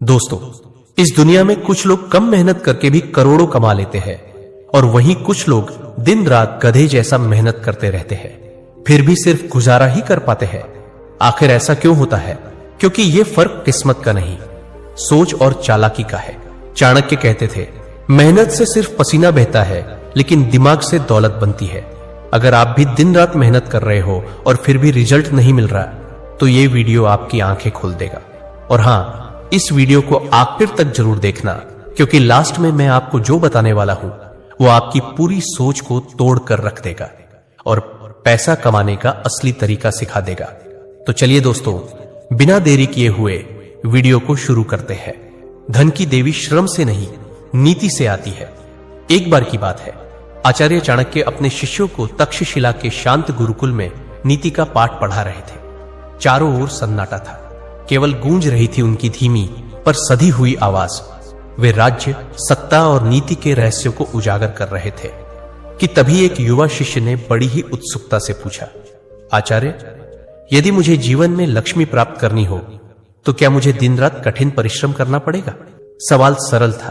दोस्तों, इस दुनिया में कुछ लोग कम मेहनत करके भी करोड़ों कमा लेते हैं और वहीं कुछ लोग दिन रात गधे जैसा मेहनत करते रहते हैं, फिर भी सिर्फ गुजारा ही कर पाते हैं। आखिर ऐसा क्यों होता है? क्योंकि यह फर्क किस्मत का नहीं, सोच और चालाकी का है। चाणक्य कहते थे, मेहनत से सिर्फ पसीना बहता है, लेकिन दिमाग से दौलत बनती है। अगर आप भी दिन रात मेहनत कर रहे हो और फिर भी रिजल्ट नहीं मिल रहा, तो ये वीडियो आपकी आंखें खोल देगा। और हां, इस वीडियो को आखिर तक जरूर देखना, क्योंकि लास्ट में मैं आपको जो बताने वाला हूं वो आपकी पूरी सोच को तोड़ कर रख देगा और पैसा कमाने का असली तरीका सिखा देगा। तो चलिए दोस्तों, बिना देरी किए हुए वीडियो को शुरू करते हैं। धन की देवी श्रम से नहीं, नीति से आती है। एक बार की बात है, आचार्य चाणक्य अपने शिष्यों को तक्षशिला के शांत गुरुकुल में नीति का पाठ पढ़ा रहे थे। चारों ओर सन्नाटा था, केवल गूंज रही थी उनकी धीमी पर सधी हुई आवाज। वे राज्य, सत्ता और नीति के रहस्यों को उजागर कर रहे थे कि तभी एक युवा शिष्य ने बड़ी ही उत्सुकता से पूछा, आचार्य, यदि मुझे जीवन में लक्ष्मी प्राप्त करनी हो तो क्या मुझे दिन रात कठिन परिश्रम करना पड़ेगा? सवाल सरल था,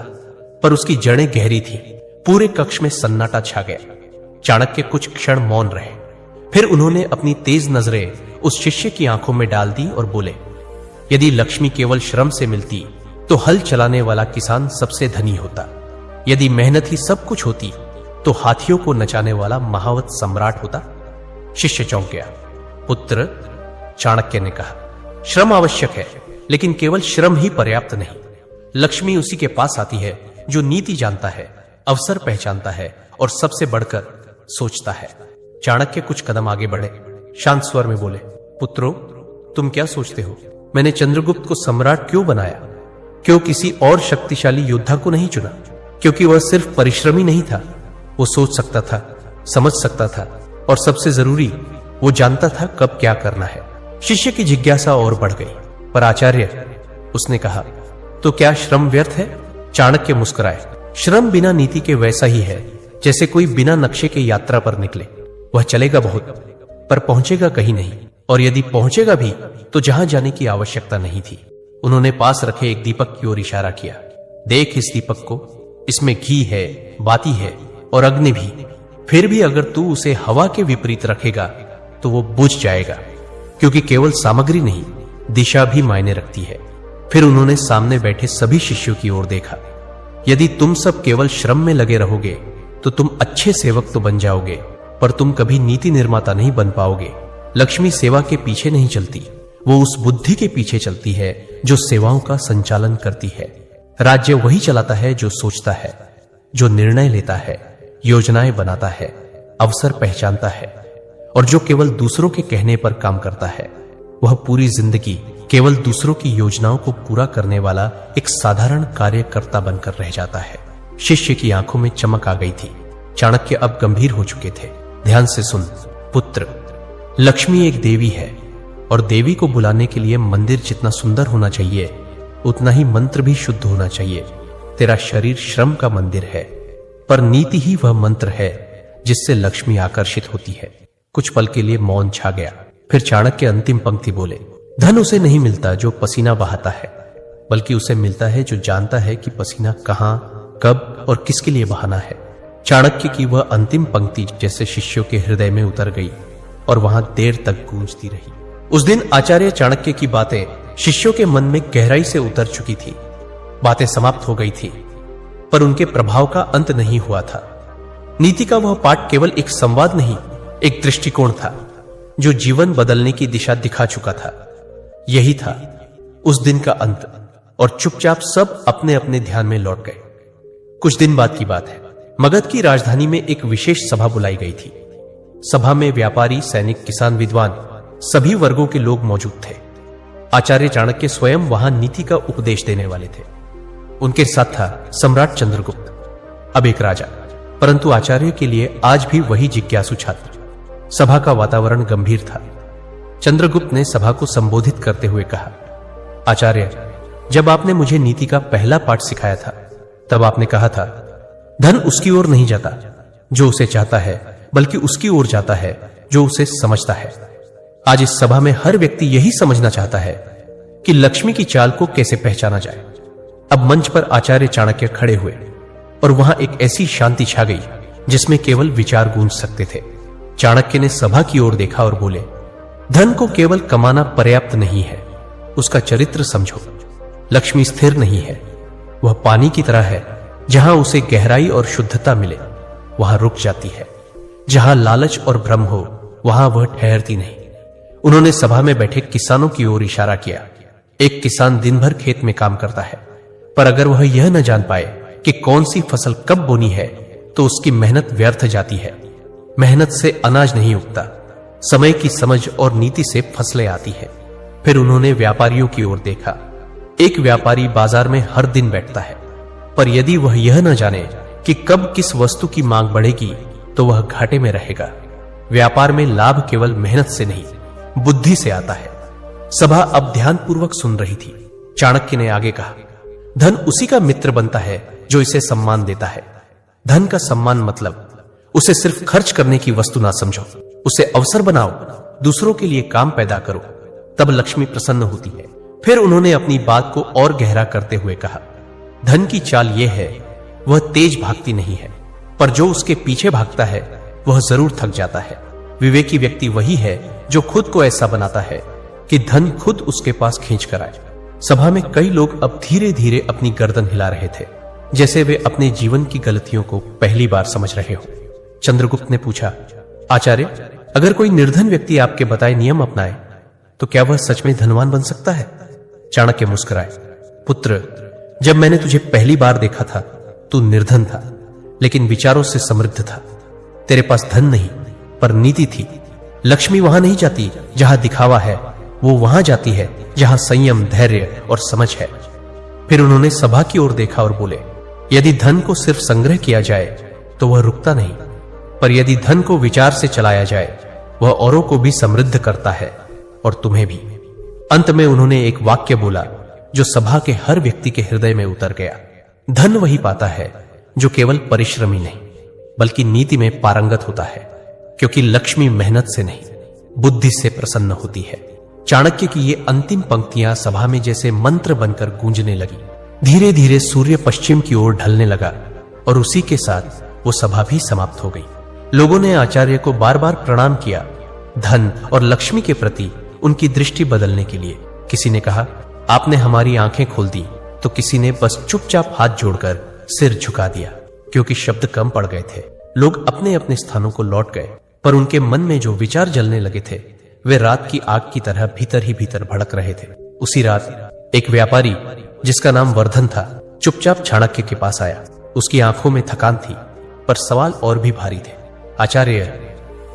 पर उसकी जड़ें गहरी थी। पूरे कक्ष में सन्नाटा छा गया। चाणक्य कुछ क्षण मौन रहे, फिर उन्होंने अपनी तेज नजरें उस शिष्य की आंखों में डाल दी और बोले, यदि लक्ष्मी केवल श्रम से मिलती तो हल चलाने वाला किसान सबसे धनी होता। यदि मेहनत ही सब कुछ होती तो हाथियों को नचाने वाला महावत सम्राट होता। शिष्य चौंक गया। पुत्र, चाणक्य ने कहा, श्रम आवश्यक है, लेकिन केवल श्रम ही पर्याप्त नहीं। लक्ष्मी उसी के पास आती है जो नीति जानता है, अवसर पहचानता है और सबसे बढ़कर सोचता है। चाणक्य कुछ कदम आगे बढ़े, शांत स्वर में बोले, पुत्रों, तुम क्या सोचते हो? मैंने चंद्रगुप्त को सम्राट क्यों बनाया? क्यों किसी और शक्तिशाली योद्धा को नहीं चुना? क्योंकि वह सिर्फ परिश्रमी नहीं था, वो सोच सकता था, समझ सकता था और सबसे जरूरी, वो जानता था कब क्या करना है। शिष्य की जिज्ञासा और बढ़ गई। पर आचार्य, उसने कहा, तो क्या श्रम व्यर्थ है? चाणक्य मुस्कुराए, श्रम बिना नीति के वैसा ही है जैसे कोई बिना नक्शे के यात्रा पर निकले। वह चलेगा बहुत, पर पहुंचेगा कहीं नहीं, और यदि पहुंचेगा भी तो जहां जाने की आवश्यकता नहीं थी। उन्होंने पास रखे एक दीपक की ओर इशारा किया। देख इस दीपक को, इसमें घी है, बाती है और अग्नि भी। फिर भी अगर तू उसे हवा के विपरीत रखेगा तो वो बुझ जाएगा, क्योंकि केवल सामग्री नहीं, दिशा भी मायने रखती है। फिर उन्होंने सामने बैठे सभी शिष्यों की ओर देखा। यदि तुम सब केवल श्रम में लगे रहोगे तो तुम अच्छे सेवक तो बन जाओगे, पर तुम कभी नीति निर्माता नहीं बन पाओगे। लक्ष्मी सेवा के पीछे नहीं चलती, वो उस बुद्धि के पीछे चलती है जो सेवाओं का संचालन करती है। राज्य वही चलाता है जो सोचता है, जो निर्णय लेता है, योजनाएं बनाता है, अवसर पहचानता है और जो केवल दूसरों के कहने पर काम करता है। वह पूरी जिंदगी केवल दूसरों की योजनाओं को पूरा करने वाला एक साधारण कार्यकर्ता बनकर रह जाता है। शिष्य की आंखों में चमक आ गई थी। चाणक्य अब गंभीर हो चुके थे। ध्यान से सुन पुत्र, लक्ष्मी एक देवी है और देवी को बुलाने के लिए मंदिर जितना सुंदर होना चाहिए, उतना ही मंत्र भी शुद्ध होना चाहिए। तेरा शरीर श्रम का मंदिर है, पर नीति ही वह मंत्र है जिससे लक्ष्मी आकर्षित होती है। कुछ पल के लिए मौन छा गया। फिर चाणक्य अंतिम पंक्ति बोले, धन उसे नहीं मिलता जो पसीना बहाता है, बल्कि उसे मिलता है जो जानता है कि पसीना कहां, कब और किसके लिए बहाना है। चाणक्य की वह अंतिम पंक्ति जैसे शिष्यों के हृदय में उतर गई और वहां देर तक गूंजती रही। उस दिन आचार्य चाणक्य की बातें शिष्यों के मन में गहराई से उतर चुकी थी। बातें समाप्त हो गई थी, पर उनके प्रभाव का अंत नहीं हुआ था। नीति का वह पाठ केवल एक संवाद नहीं, एक दृष्टिकोण था जो जीवन बदलने की दिशा दिखा चुका था। यही था उस दिन का अंत, और चुपचाप सब अपने अपने ध्यान में लौट गए। कुछ दिन बाद की बात है। मगध की राजधानी में एक विशेष सभा बुलाई गई थी। सभा में व्यापारी, सैनिक, किसान, विद्वान, सभी वर्गों के लोग मौजूद थे। आचार्य चाणक्य स्वयं वहां नीति का उपदेश देने वाले थे। उनके साथ था सम्राट चंद्रगुप्त, अब एक राजा, परंतु आचार्य के लिए आज भी वही जिज्ञासु छात्र। सभा का वातावरण गंभीर था। चंद्रगुप्त ने सभा को संबोधित करते हुए कहा, आचार्य, जब आपने मुझे नीति का पहला पाठ सिखाया था, तब आपने कहा था, धन उसकी ओर नहीं जाता जो उसे चाहता है, बल्कि उसकी ओर जाता है जो उसे समझता है। आज इस सभा में हर व्यक्ति यही समझना चाहता है कि लक्ष्मी की चाल को कैसे पहचाना जाए। अब मंच पर आचार्य चाणक्य खड़े हुए और वहां एक ऐसी शांति छा गई जिसमें केवल विचार गूंज सकते थे। चाणक्य ने सभा की ओर देखा और बोले, धन को केवल कमाना पर्याप्त नहीं है, उसका चरित्र समझो। लक्ष्मी स्थिर नहीं है, वह पानी की तरह है, जहां उसे गहराई और शुद्धता मिले वहां रुक जाती है। जहां लालच और भ्रम हो वहां वह ठहरती नहीं। उन्होंने सभा में बैठे किसानों की ओर इशारा किया। एक किसान दिन भर खेत में काम करता है, पर अगर वह यह न जान पाए कि कौन सी फसल कब बोनी है तो उसकी मेहनत व्यर्थ जाती है। मेहनत से अनाज नहीं उगता, समय की समझ और नीति से फसलें आती है। फिर उन्होंने व्यापारियों की ओर देखा। एक व्यापारी बाजार में हर दिन बैठता है, पर यदि वह यह न जाने कि कब किस वस्तु की मांग बढ़ेगी तो वह घाटे में रहेगा। व्यापार में लाभ केवल मेहनत से नहीं, बुद्धि से आता है। सभा अब ध्यानपूर्वक सुन रही थी। चाणक्य ने आगे कहा, धन उसी का मित्र बनता है जो इसे सम्मान देता है। धन का सम्मान मतलब उसे सिर्फ खर्च करने की वस्तु ना समझो, उसे अवसर बनाओ, दूसरों के लिए काम पैदा करो, तब लक्ष्मी प्रसन्न होती है। फिर उन्होंने अपनी बात को और गहरा करते हुए कहा, धन की चाल यह है, वह तेज भागती नहीं है, पर जो उसके पीछे भागता है वह जरूर थक जाता है। विवेकी व्यक्ति वही है जो खुद को ऐसा बनाता है कि धन खुद उसके पास खींच कर आए। सभा में कई लोग अब धीरे धीरे अपनी गर्दन हिला रहे थे, जैसे वे अपने जीवन की गलतियों को पहली बार समझ रहे हो। चंद्रगुप्त ने पूछा, आचार्य, अगर कोई निर्धन व्यक्ति आपके बताए नियम अपनाए तो क्या वह सच में धनवान बन सकता है? चाणक्य मुस्कुराए, पुत्र, जब मैंने तुझे पहली बार देखा था तू निर्धन था, लेकिन विचारों से समृद्ध था। तेरे पास धन नहीं पर नीति थी। लक्ष्मी वहां नहीं जाती जहां दिखावा है, वो वहां जाती है जहां संयम, धैर्य और समझ है। फिर उन्होंने सभा की ओर देखा और बोले, यदि धन को सिर्फ संग्रह किया जाए तो वह रुकता नहीं, पर यदि धन को विचार से चलाया जाए वह औरों को भी समृद्ध करता है और तुम्हें भी। अंत में उन्होंने एक वाक्य बोला जो सभा के हर व्यक्ति के हृदय में उतर गया, धन वही पाता है जो केवल परिश्रमी नहीं बल्कि नीति में पारंगत होता है, क्योंकि लक्ष्मी मेहनत से नहीं बुद्धि से प्रसन्न होती है। चाणक्य की ये अंतिम पंक्तियां सभा में जैसे मंत्र बनकर गूंजने लगी। धीरे धीरे सूर्य पश्चिम की ओर ढलने लगा और उसी के साथ वो सभा भी समाप्त हो गई। लोगों ने आचार्य को बार बार प्रणाम किया, धन और लक्ष्मी के प्रति उनकी दृष्टि बदलने के लिए। किसी ने कहा, आपने हमारी आंखें खोल दी, तो किसी ने बस चुपचाप हाथ जोड़कर सिर झुका दिया, क्योंकि शब्द कम पड़ गए थे। लोग अपने अपने स्थानों को लौट गए, पर उनके मन में जो विचार जलने लगे थे वे रात की आग की तरह भीतर ही भीतर भड़क रहे थे। उसी रात एक व्यापारी जिसका नाम वर्धन था चुपचाप चाणक्य के पास आया। उसकी आंखों में थकान थी, पर सवाल और भी भारी थे। आचार्य,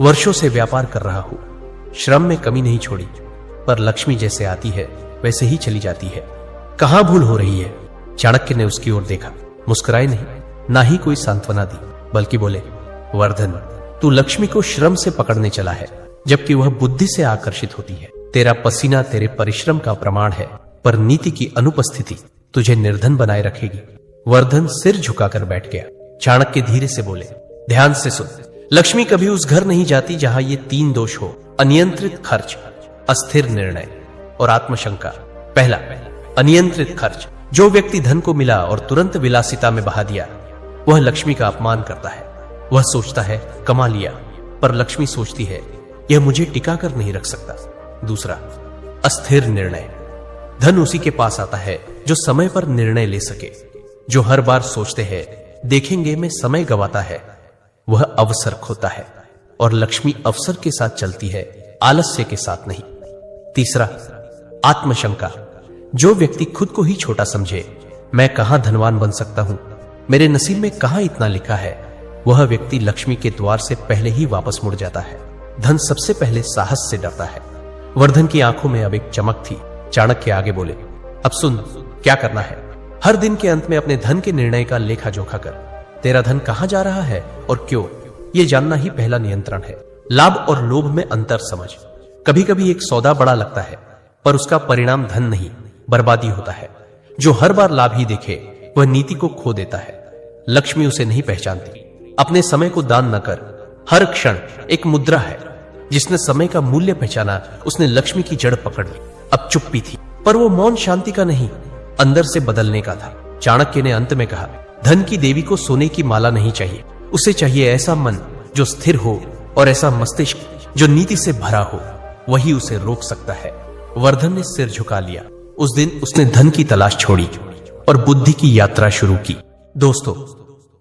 वर्षों से व्यापार कर रहा हूं, श्रम में कमी नहीं छोड़ी, पर लक्ष्मी जैसे आती है वैसे ही चली जाती है, कहां भूल हो रही है? चाणक्य ने उसकी ओर देखा, मुस्कुराए नहीं, ना ही कोई सांत्वना दी, बल्कि बोले, वर्धन, तू लक्ष्मी को श्रम से पकड़ने चला है, जबकि वह बुद्धि से आकर्षित होती है। तेरा पसीना तेरे परिश्रम का प्रमाण है, पर नीति की अनुपस्थिति तुझे निर्धन बनाए रखेगी। वर्धन सिर झुकाकर बैठ गया। चाणक्य धीरे से बोले, ध्यान से सुन, लक्ष्मी कभी उस घर नहीं जाती जहां ये तीन दोष हो, अनियंत्रित खर्च, अस्थिर निर्णय और आत्मशंका। पहला, अनियंत्रित खर्च। जो व्यक्ति धन को मिला और तुरंत विलासिता में बहा दिया, वह लक्ष्मी का अपमान करता है। वह सोचता है कमा लिया, पर लक्ष्मी सोचती है यह मुझे टिका कर नहीं रख सकता। दूसरा, अस्थिर निर्णय। धन उसी के पास आता है जो समय पर निर्णय ले सके। जो हर बार सोचते हैं देखेंगे में समय गवाता है, वह अवसर खोता है, और लक्ष्मी अवसर के साथ चलती है, आलस्य के साथ नहीं। तीसरा, आत्मशंका। जो व्यक्ति खुद को ही छोटा समझे, मैं कहां धनवान बन सकता हूं, मेरे नसीब में कहां इतना लिखा है, वह व्यक्ति लक्ष्मी के द्वार से पहले ही वापस मुड़ जाता है। धन सबसे पहले साहस से डरता है। वर्धन की आंखों में अब एक चमक थी। चाणक्य आगे बोले, अब सुन, क्या करना है? हर दिन के अंत में अपने धन के निर्णय का लेखा जोखा कर। तेरा धन कहां जा रहा है और क्यों, यह जानना ही पहला नियंत्रण है। लाभ और लोभ में अंतर समझ। कभी कभी एक सौदा बड़ा लगता है, पर उसका परिणाम धन नहीं, बर्बादी होता है। जो हर बार लाभ ही देखे वह नीति को खो देता है। लक्ष्मी उसे नहीं पहचानती। अपने समय को दान न कर। हर क्षण एक मुद्रा है। जिसने समय का मूल्य पहचाना, उसने लक्ष्मी की जड़ पकड़ ली। अब चुप्पी थी, पर वो मौन शांति का नहीं, अंदर से बदलने का था। चाणक्य ने अंत में कहा, धन की देवी को सोने की माला नहीं चाहिए, उसे चाहिए ऐसा मन जो स्थिर हो और ऐसा मस्तिष्क जो नीति से भरा हो, वही उसे रोक सकता है। वर्धन ने सिर झुका लिया। उस दिन उसने धन की तलाश छोड़ी और बुद्धि की यात्रा शुरू की। दोस्तों,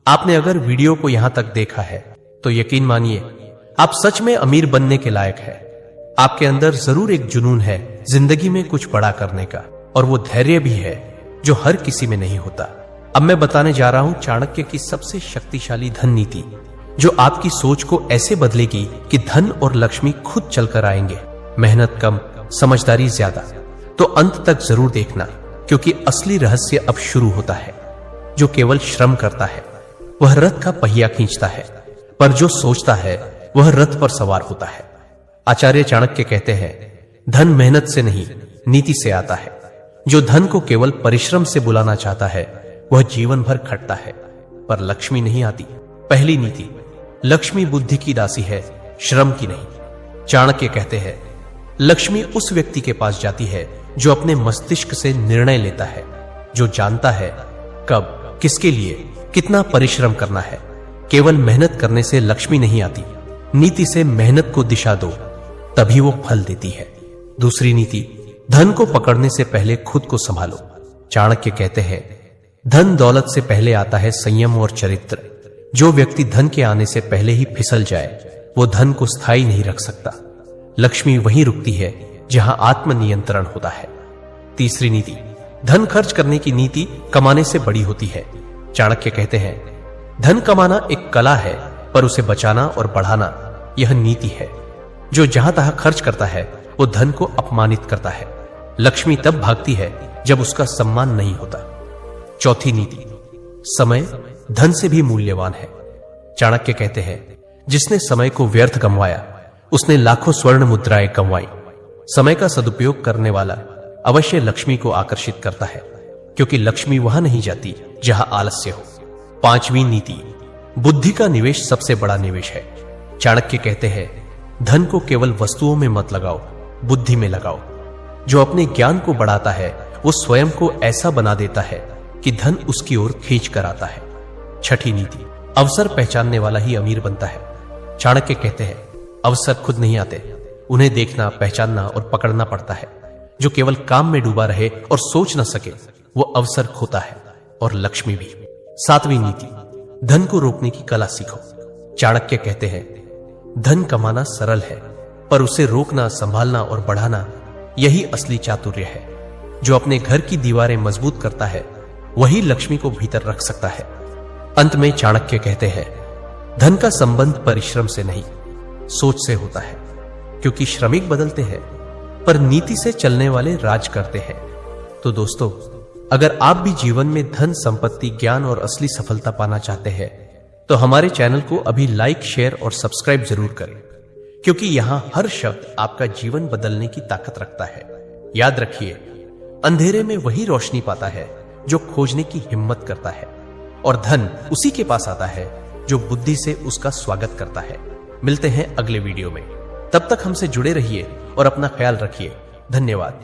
आपने अगर वीडियो को यहां तक देखा है तो यकीन मानिए आप सच में अमीर बनने के लायक है। आपके अंदर जरूर एक जुनून है जिंदगी में कुछ बड़ा करने का, और वो धैर्य भी है जो हर किसी में नहीं होता। अब मैं बताने जा रहा हूं चाणक्य की सबसे शक्तिशाली धन नीति, जो आपकी सोच को ऐसे बदलेगी कि धन और लक्ष्मी खुद चलकर आएंगे। मेहनत कम, समझदारी ज्यादा। तो अंत तक जरूर देखना, क्योंकि असली रहस्य अब शुरू होता है। जो केवल श्रम करता है वह रथ का पहिया खींचता है, पर जो सोचता है वह रथ पर सवार होता है। आचार्य चाणक्य कहते हैं, धन मेहनत से नहीं नीति से आता है। जो धन को केवल परिश्रम से बुलाना चाहता है वह जीवन भर खटता है, पर लक्ष्मी नहीं आती। पहली नीति, लक्ष्मी बुद्धि की दासी है, श्रम की नहीं। चाणक्य कहते हैं, लक्ष्मी उस व्यक्ति के पास जाती है जो अपने मस्तिष्क से निर्णय लेता है, जो जानता है कब, किसके लिए, कितना परिश्रम करना है। केवल मेहनत करने से लक्ष्मी नहीं आती, नीति से मेहनत को दिशा दो, तभी वो फल देती है। दूसरी नीति, धन को पकड़ने से पहले खुद को संभालो। चाणक्य कहते हैं, धन दौलत से पहले आता है संयम और चरित्र। जो व्यक्ति धन के आने से पहले ही फिसल जाए वो धन को स्थायी नहीं रख सकता। लक्ष्मी वहीं रुकती है जहां आत्मनियंत्रण होता है। तीसरी नीति, धन खर्च करने की नीति कमाने से बड़ी होती है। चाणक्य कहते हैं, धन कमाना एक कला है, पर उसे बचाना और बढ़ाना यह नीति है। जो जहां तहां खर्च करता है वो धन को अपमानित करता है। लक्ष्मी तब भागती है जब उसका सम्मान नहीं होता। चौथी नीति, समय धन से भी मूल्यवान है। चाणक्य कहते हैं, जिसने समय को व्यर्थ गंवाया उसने लाखों स्वर्ण मुद्राएं कमाई। समय का सदुपयोग करने वाला अवश्य लक्ष्मी को आकर्षित करता है, क्योंकि लक्ष्मी वहां नहीं जाती जहां आलस्य हो। पांचवी नीति, बुद्धि का निवेश सबसे बड़ा निवेश है। चाणक्य कहते हैं, धन को केवल वस्तुओं में मत लगाओ, बुद्धि में लगाओ। जो अपने ज्ञान को बढ़ाता है वो स्वयं को ऐसा बना देता है कि धन उसकी ओर खींच कर आता है। छठी नीति, अवसर पहचानने वाला ही अमीर बनता है। चाणक्य कहते हैं, अवसर खुद नहीं आते, उन्हें देखना, पहचानना और पकड़ना पड़ता है। जो केवल काम में डूबा रहे और सोच न सके वो अवसर खोता है, और लक्ष्मी भी। सातवीं नीति, धन को रोकने की कला सीखो। चाणक्य कहते हैं, धन कमाना सरल है, पर उसे रोकना, संभालना और बढ़ाना यही असली चातुर्य है। जो अपने घर की दीवारें मजबूत करता है वही लक्ष्मी को भीतर रख सकता है। अंत में चाणक्य कहते हैं, धन का संबंध परिश्रम से नहीं सोच से होता है, क्योंकि श्रमिक बदलते हैं पर नीति से चलने वाले राज करते हैं। तो दोस्तों, अगर आप भी जीवन में धन, संपत्ति, ज्ञान और असली सफलता पाना चाहते हैं तो हमारे चैनल को अभी लाइक, शेयर और सब्सक्राइब जरूर करें, क्योंकि यहां हर शब्द आपका जीवन बदलने की ताकत रखता है। याद रखिए, अंधेरे में वही रोशनी पाता है जो खोजने की हिम्मत करता है, और धन उसी के पास आता है जो बुद्धि से उसका स्वागत करता है। मिलते हैं अगले वीडियो में, तब तक हमसे जुड़े रहिए और अपना ख्याल रखिए। धन्यवाद।